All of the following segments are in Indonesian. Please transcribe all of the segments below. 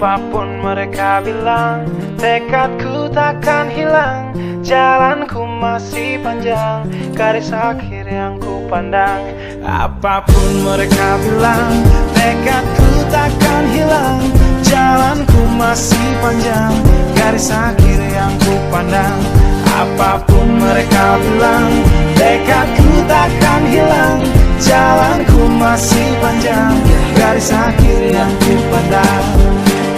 Apapun mereka bilang, tekadku takkan hilang. Jalanku masih panjang, garis akhir yang ku pandang. Apapun mereka bilang, tekadku takkan hilang. Jalanku masih panjang, garis akhir yang ku pandang. Apapun mereka bilang, tekadku takkan hilang. Jalanku masih panjang, garis akhir yang ku pandang.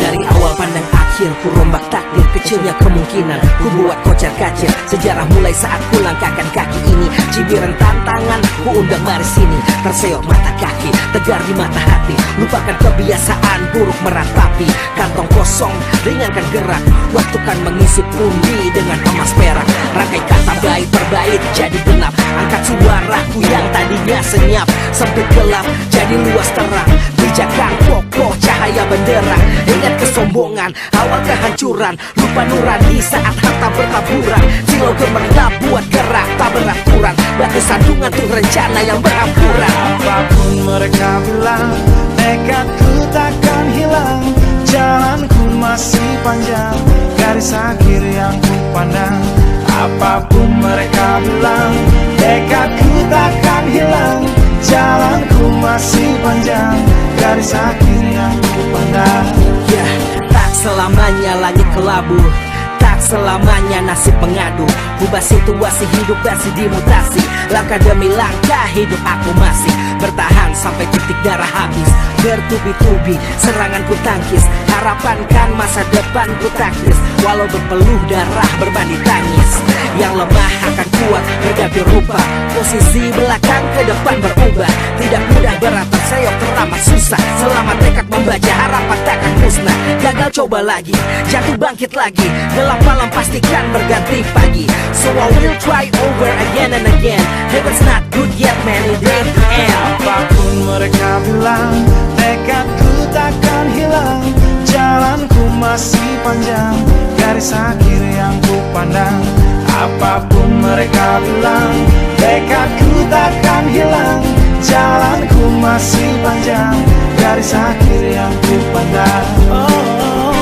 Dari awal pandang akhir, ku rombak takdir. Kecilnya kemungkinan, ku buat kocar kacir. Sejarah mulai saat ku langkahkan kaki ini. Cibiran tantangan, ku undang mari sini. Terseok mata kaki, tegar di mata hati. Lupakan kebiasaan buruk meratapi. Kantong kosong, ringankan gerak. Waktu kan mengisi pundi dengan emas perak. Rangkai kata bait per bait jadi genap. Angkat suaraku yang tadinya senyap. Sempit gelap, jadi luas terang. Pijakan kokoh, cahaya benderang. Ingat kesombongan, awal kehancuran. Lupa nurani saat harta bertaburan. Silau gemerlap buat gerak tak beraturan. Batu sandungan tuh rencana yang berhampuran. Apapun mereka bilang, tekadku takkan hilang. Jalanku masih panjang, garis akhir yang ku pandang. Apapun mereka bilang, tekadku takkan hilang. Jalanku masih panjang, garis akhir yang ku pandang. Ya, tak selamanya langit kelabu, tak selamanya nasib mengadu. Ubah situasi hidup masih dimutasi. Langkah demi langkah hidup aku masih bertahan sampai titik darah habis. Bertubi-tubi serangan ku tangkis. Harapan kan masa depan ku taktis. Walau berpeluh darah berbanding tangis. Yang lemah akan kuat berganti rupa. Posisi belakang ke depan berubah. Tidak mudah berat terseok teramat susah. Selama tekad membaca harapan takkan musnah. Gagal coba lagi, jatuh bangkit lagi. Gelap malam pastikan berganti pagi. So I will try over again and again. Heaven's not good yet man, it ain't the end. Apapun mereka bilang, tekadku takkan hilang. Jalanku masih panjang, garis akhir yang ku pandang. Apapun mereka bilang, tekadku takkan hilang. Jalanku masih panjang, garis akhir yang ku pandang. Oh,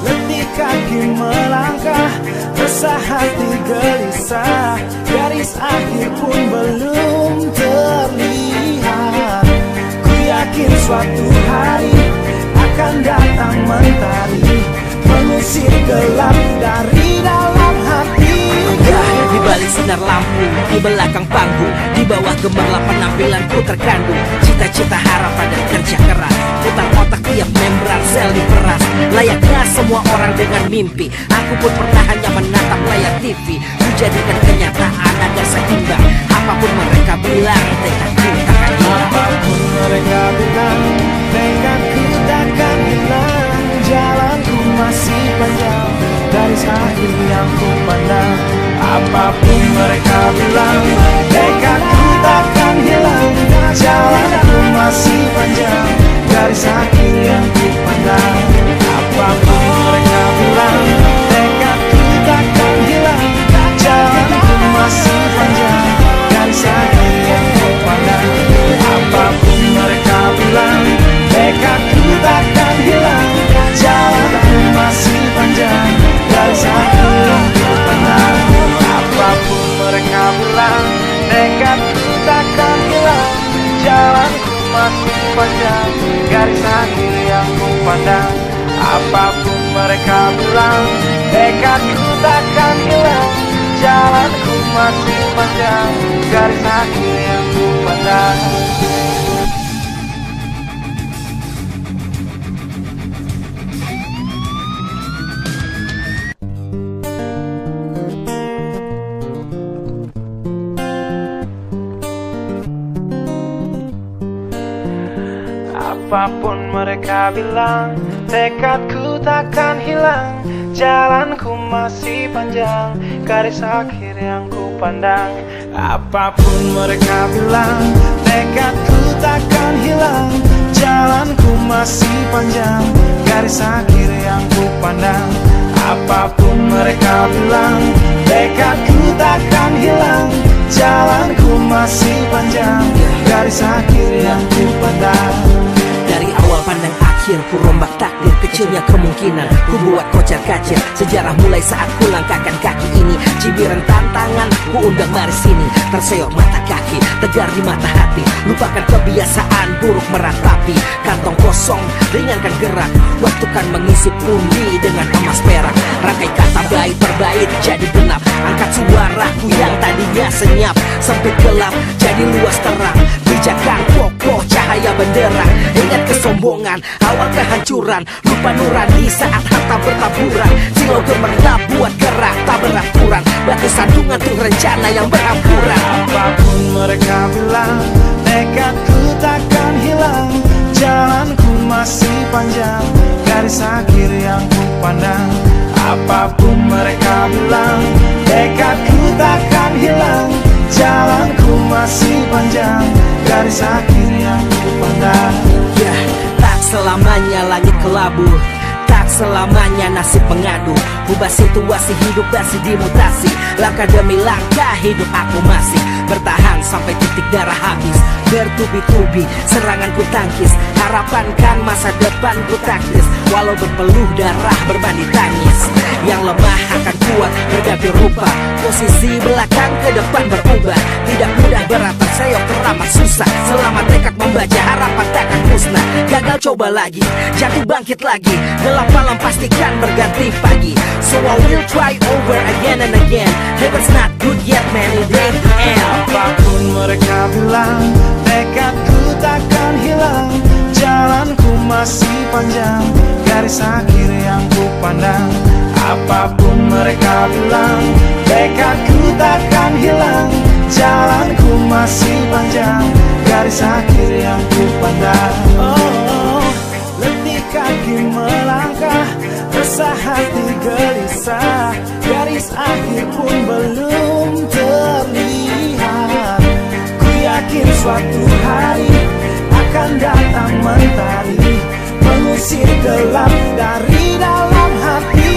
letih kaki melangkah, resah hati gelisah. Garis akhir pun belum terlihat. Ku yakin suatu hari akan datang mentari, mengusir gelap dari dalam hati. Di balik sinar lampu, di belakang panggung, di bawah gemerlap penampilanku terkandung. Cita-cita, harapan dan kerja keras. Putar otak tiap membran sel diperas. Layaknya semua orang dengan mimpi, aku pun pernah hanya menatap layar TV. Ku jadikan kenyataan agar seimbang. Apapun mereka bilang, tekadku takkan hilang. Apapun mereka bilang, tekadku takkan hilang. Jalanku masih panjang, garis akhir yang ku pandang. Apapun mereka bilang, tekadku takkan hilang. Jalanku masih panjang, garis akhir yang ku pandang. Apapun mereka bilang, tekadku takkan hilang. Jalanku masih panjang, garis akhir yang ku pandang. Apapun mereka bilang, tekadku takkan hilang. Jalanku masih panjang, garis akhir yang ku pandang. Apapun mereka bilang, tekadku takkan hilang. Jalanku masih panjang, garis akhir yang ku pandang. Apapun mereka bilang, tekadku takkan hilang. Jalanku masih panjang, garis akhir yang ku pandang. Apapun mereka bilang, tekadku takkan hilang. Jalanku masih panjang, garis akhir yang ku pandang. Apapun mereka bilang, tekadku takkan hilang. Jalanku masih panjang, garis akhir yang ku pandang. Apapun mereka bilang, tekadku takkan hilang. Jalanku masih panjang, garis akhir yang ku pandang. Dari awal pandang akhir, ku rombak takdir. Kecilnya kemungkinan, kacir. Sejarah mulai saat ku langkahkan kaki ini. Cibiran tantangan ku undang mari sini. Terseok mata kaki, tegar di mata hati. Lupakan kebiasaan buruk meratapi. Kantong kosong, ringankan gerak. Waktu kan mengisi pundi dengan emas perak. Rangkai kata bait per bait jadi genap. Angkat suaraku yang tadinya senyap. Sempit gelap jadi luas terang. Bijakan kokoh cahaya benderang. Ingat kesombongan, awal kehancuran. Lupa nurani saat harta bertaburan. Silau gemerlap buat gerak tak beraturan. Batu sandungan tuh rencana yang berampuran. Apapun mereka bilang, tekadku takkan hilang. Jalanku masih panjang, garis akhir yang ku pandang. Apapun mereka bilang, tekadku takkan hilang. Jalanku masih panjang, garis akhir yang ku pandang. Ya, tak selamanya langit kelabu, tak selamanya nasib pengadu. Ubah situasi hidup masih dimutasi. Langkah demi langkah hidup aku masih bertahan sampai titik darah habis. Bertubi-tubi serangan ku tangkis. Harapan kan masa depan ku taktis. Walau berpeluh darah berbanding tangis. Yang lemah akan kuat berganti rupa. Posisi belakang ke depan berubah. Tidak mudah beratap seyok teramat susah. Selama tekad membaca harapan takkan musnah. Gagal coba lagi, jatuh bangkit lagi. Gelap malam pastikan berganti pagi. So I will try over again and again. Heaven's not good yet man, it ain't the end. Apapun mereka bilang, tekadku takkan hilang. Jalanku masih panjang, garis akhir yang ku pandang. Apapun mereka bilang, tekadku takkan hilang. Jalanku masih panjang, garis akhir yang ku pandang. Oh, letih kaki melangkah, resah hati gelisah. Garis akhir pun belum terlihat. Ku yakin suatu hari akan datang mentari, mengusir gelap dari dalam hati.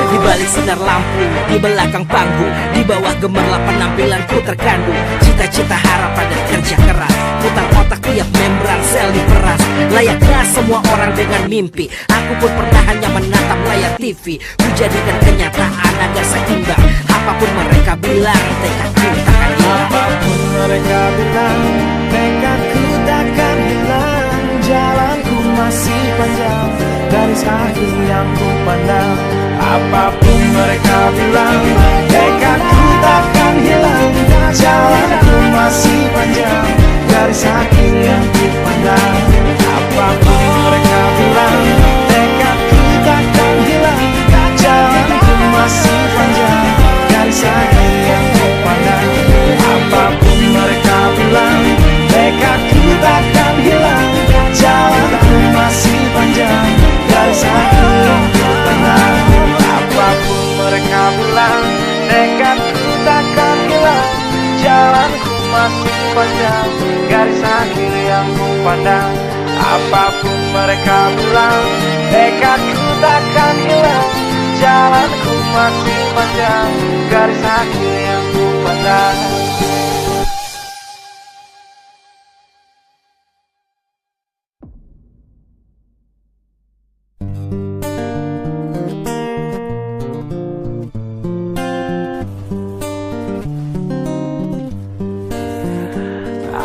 Di balik sinar lampu, di belakang panggung, di bawah gemerlap penampilanku terkandung. Cita-cita, harapan dan kerja keras. Putar otak tiap membran sel diperas. Layaknya semua orang dengan mimpi, aku pun pernah hanya menatap layar TV. Ku jadikan kenyataan agar seimbang. Apapun mereka bilang, tekadku takkan hilang. Apapun mereka bilang, tekadku takkan hilang. Jalanku masih panjang, garis akhir yang ku pandang. Apapun mereka bilang, tekadku takkan hilang. Jalanku masih panjang, garis akhir yang ku pandang. Apapun mereka bilang, tekadku takkan hilang. Jalanku masih panjang, garis akhir yang ku pandang. Apapun mereka bilang, tekadku takkan hilang. Jalanku masih panjang, garis akhir yang ku pandang. Apapun mereka bilang, tekadku takkan hilang. Jalanku masih panjang, garis akhir yang ku pandang. Apapun mereka bilang, tekadku takkan hilang. Jalanku masih panjang, garis akhir yang ku pandang.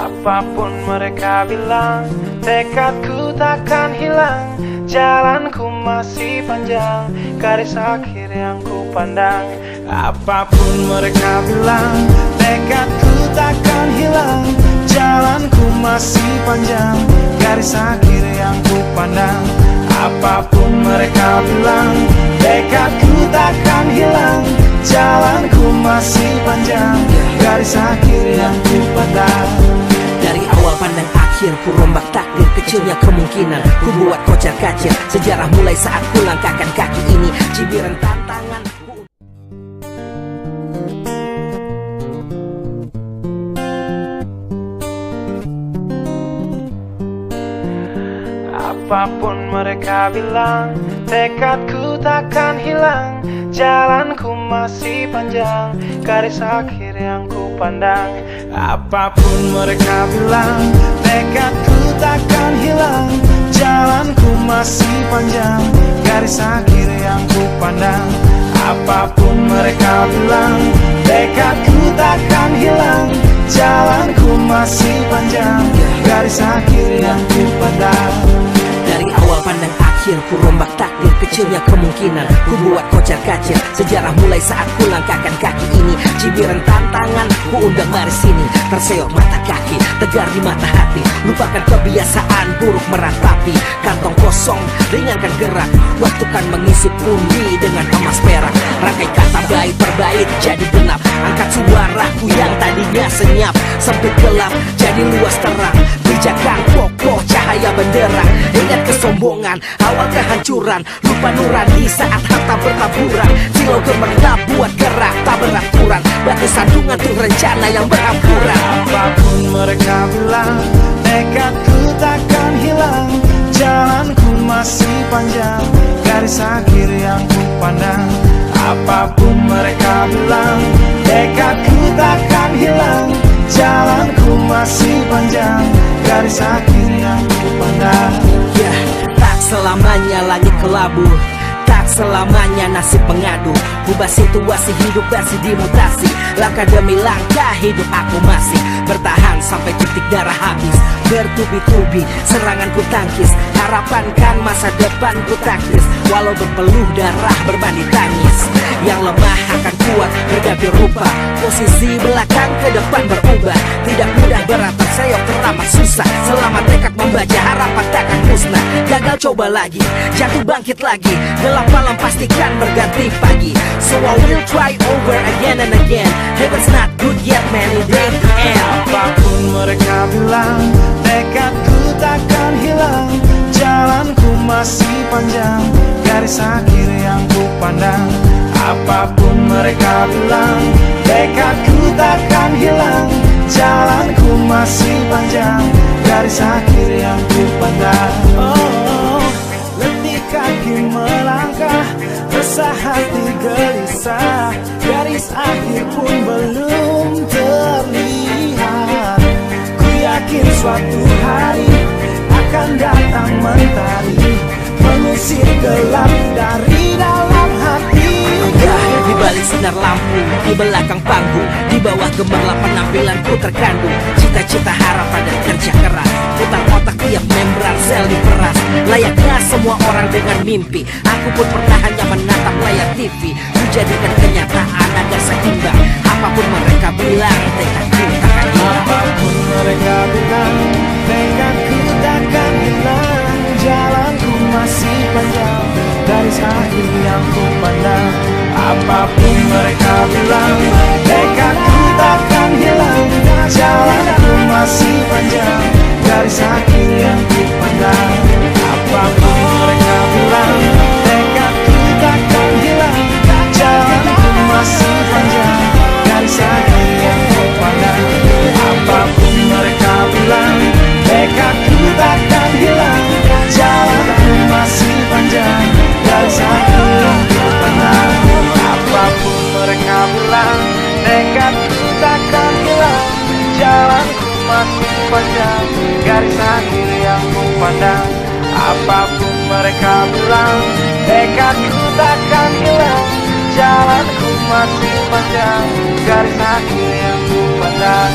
Apapun mereka bilang, tekadku takkan hilang. Jalanku masih panjang, garis akhir yang ku pandang. Apapun mereka bilang, tekadku takkan hilang. Jalanku masih panjang, garis akhir yang ku pandang. Apapun mereka bilang, tekadku takkan hilang. Jalanku masih panjang, garis akhir yang ku pandang. Dari awal pandang akhir, ku rombak takdir. Kecilnya kemungkinan, ku buat kocar kacir. Sejarah mulai saat ku langkahkan kaki ini. Cibiran tantangan Apapun mereka bilang, tekadku takkan hilang. Jalanku masih panjang, garis akhir yang ku pandang. Apapun mereka bilang, tekadku takkan hilang. Jalanku masih panjang, garis akhir yang ku pandang. Apapun mereka bilang, tekadku takkan hilang. Jalanku masih panjang, garis akhir yang ku pandang. Dari awal pandang akhir, ku rombak takdir. Kecilnya kemungkinan, ku buat kocar kacir. Sejarah mulai saat ku langkahkan kaki ini. Cibiran tantangan, ku undang mari sini. Terseok mata kaki, tegar di mata hati. Lupakan kebiasaan buruk meratapi. Kantong kosong, ringankan gerak. Waktu kan mengisi pundi dengan emas perak. Rangkai kata bait per bait jadi genap. Angkat suaraku yang tadinya senyap. Sempit gelap, jadi luas terang. Pijakan kokoh, cahaya benderang. Ingat kesombongan, awal kehancuran. Lupa nurani saat harta bertaburan. Silau gemerlap buat gerak tak beraturan. Batu sandungan tuh rencana yang berampuran. Apapun mereka bilang, tekadku takkan hilang. Jalanku masih panjang, garis akhir yang ku pandang. Apapun mereka bilang, tekadku takkan hilang. Jalanku masih panjang, garis akhir yang ku pandang. Ya, tak selamanya langit kelabu, tak selamanya nasib pengadu. Ubah situasi hidup masih dimutasi. Langkah demi langkah hidup aku masih bertahan sampai titik darah habis. Bertubi-tubi serangan ku tangkis. Harapan kan masa depan ku taktis. Walau berpeluh darah berbanding tangis. Yang lemah akan kuat berganti rupa. Posisi belakang ke depan berubah. Tidak mudah berat terseok teramat susah. Selama tekad membaca harapan takkan musnah. Gagal coba lagi, jatuh bangkit lagi. Gelap malam pastikan berganti pagi. So I will try over again and again. Heaven's not good yet man, it ain't the end. Apapun mereka bilang, tekadku takkan hilang. Jalanku masih panjang, garis akhir yang ku pandang. Apapun mereka bilang, tekadku takkan hilang. Jalanku masih panjang, garis akhir yang ku pandang. Oh, letih kaki melangkah, resah hati gelisah. Garis akhir pun belum terlihat. Ku yakin suatu hari akan datang mentari, mengusir gelap dari dalam hati. Di balik sinar lampu, di belakang panggung, di bawah gemerlap penampilanku terkandung. Cita-cita, harapan dan kerja keras. Putar otak tiap membran sel diperas. Layaknya semua orang dengan mimpi, aku pun pernah hanya menatap layar TV. Ku jadikan kenyataan agar seimbang. Apapun mereka bilang, tekadku takkan hilang. Apapun mereka bilang, tekadku takkan hilang. Jalanku masih panjang, garis akhir yang ku pandang. Apapun mereka bilang, tekadku takkan hilang. Jalanku masih panjang, garis akhir yang ku pandang. Apapun mereka bilang, tekadku takkan hilang. Jalanku masih panjang, garis akhir yang ku pandang. Apapun mereka bilang, tekadku takkan hilang. Jalanku masih panjang, garis akhir yang ku pandang. Apapun mereka bilang, tekadku takkan hilang. Jalanku masih panjang, garis akhir yang ku pandang. Apapun mereka bilang, tekadku takkan hilang. Jalanku masih panjang, garis akhir yang ku pandang.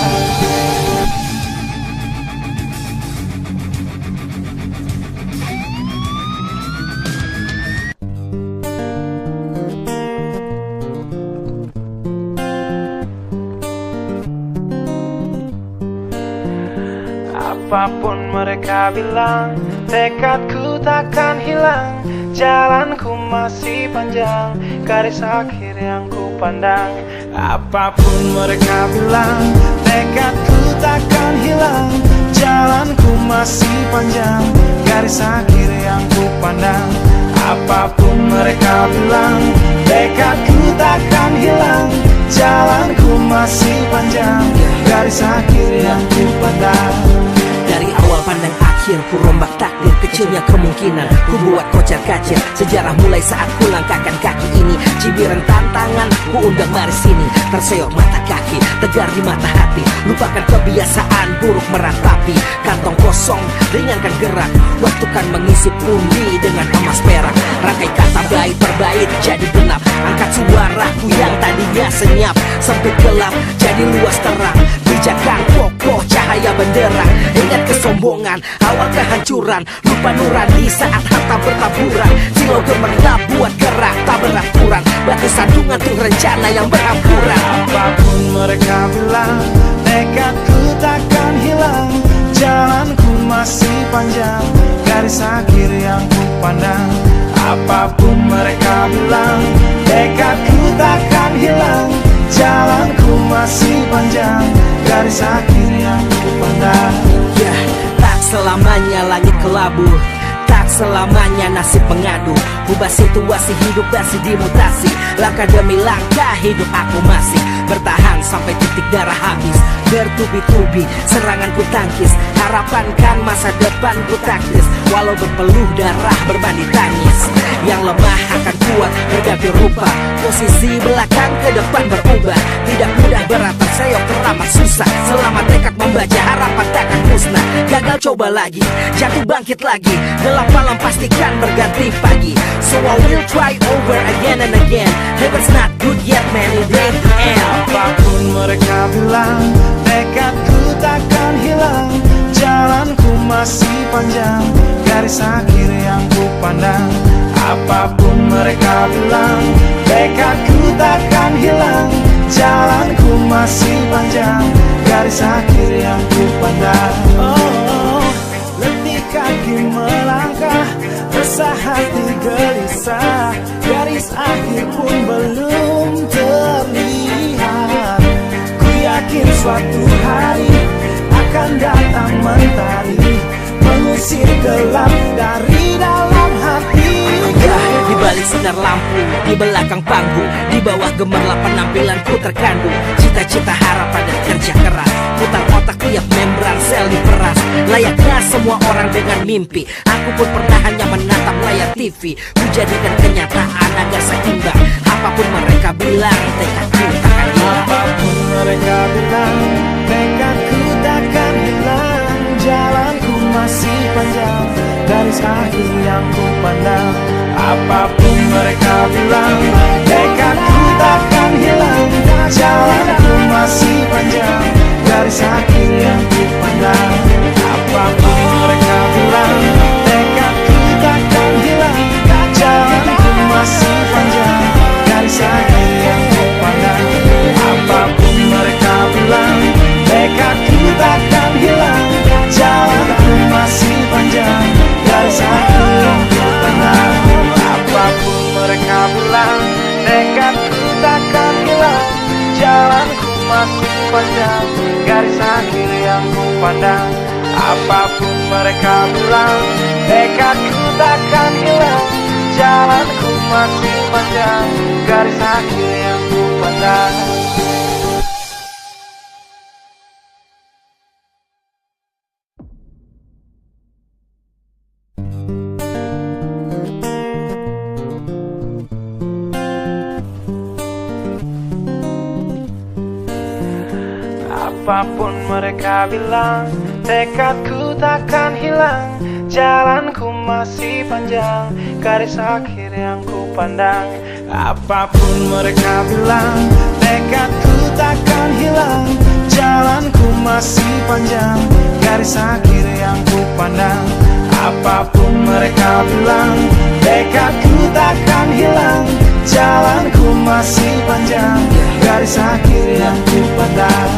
Apapun mereka bilang, tekadku takkan hilang. Jalanku masih panjang, garis akhir yang ku pandang. Apapun mereka bilang, tekadku takkan hilang. Jalanku masih panjang, garis akhir yang ku pandang. Apapun mereka bilang, tekadku takkan hilang. Jalanku masih panjang, garis akhir yang ku pandang. Dari awal pandang akhir, berpikir ku rombak takdir, kecilnya kemungkinan ku buat kocar kacir. Sejarah mulai saat ku langkahkan kaki ini. Cibiran tantangan ku undang mari sini. Terseok mata kaki, tegar di mata hati. Lupakan kebiasaan buruk meratapi. Kantong kosong, ringankan gerak. Waktu kan mengisi pundi dengan emas perak. Rangkai kata bait berbait jadi genap. Angkat suaraku yang tadinya senyap. Sempit gelap jadi luas terang. Pijakan kokoh cahaya benderang. Ingat kesombongan awal kehancuran. Lupa nurani saat harta bertaburan. Silau gemerlap buat gerak tak beraturan. Batu sandungan tuh rencana yang berampuran. Apapun mereka bilang, tekadku takkan hilang. Jalanku masih panjang, garis akhir yang ku pandang. Apapun mereka bilang, tekadku takkan hilang. Jalanku masih panjang, garis akhir yang ku pandang. Ya, tak selamanya langit kelabu, tak selamanya nasib mengadu. Ubah situasi hidup masih dimutasi. Langkah demi langkah hidup aku masih bertahan sampai titik darah habis. Bertubi-tubi serangan ku tangkis. Harapan kan masa depan ku taktis. Walau berpeluh darah berbanding tangis. Yang lemah akan kuat berganti rupa. Posisi belakang ke depan berubah. Tidak mudah berat terseok teramat susah. Selama tekad membaca harapan takkan musnah. Gagal coba lagi, jatuh bangkit lagi. Gelap malam pastikan berganti pagi. So I will try over again and again. Heaven's not good yet man, it ain't the end. Apapun mereka bilang, tekadku takkan hilang. Jalanku masih panjang, garis akhir yang ku pandang. Apapun mereka bilang, tekadku takkan hilang. Jalanku masih panjang, garis akhir yang ku pandang. Oh, letih kaki melangkah, resah hati gelisah. Garis akhir pun belum terlihat. Ku yakin suatu hari akan datang mentari, mengusir gelap dari dalam hati. Di balik sinar lampu, di belakang panggung, di bawah gemerlap penampilanku terkandung. Cita-cita harapan dan kerja keras. Putar otak tiap membran sel diperas. Layaknya semua orang dengan mimpi, aku pun pernah hanya menatap layar TV. Ku jadikan kenyataan agar seimbang. Apapun mereka bilang, tekadku takkan hilang. Apapun mereka bilang, tekadku takkan hilang. Jalanku masih panjang, garis akhir yang ku pandang. Apapun mereka bilang, tekadku takkan hilang. Jalanku masih panjang, garis akhir yang ku pandang. Apapun mereka bilang, tekadku takkan hilang. Jalanku masih panjang, garis akhir yang ku pandang. Apapun mereka bilang, tekadku takkan hilang. Jalanku masih panjang, garis akhir yang ku pandang. Apapun mereka bilang, tekadku takkan hilang. Jalanku masih panjang, garis akhir yang ku pandang. Apapun mereka bilang, tekadku takkan hilang. Jalanku masih panjang, garis akhir yang ku pandang. Apapun mereka bilang, tekadku takkan hilang. Jalanku masih panjang, garis akhir yang ku pandang. Apapun mereka bilang, tekadku takkan hilang. Jalanku masih panjang, garis akhir yang ku pandang. Apapun mereka bilang, tekadku takkan hilang. Jalanku masih panjang, garis akhir yang ku pandang.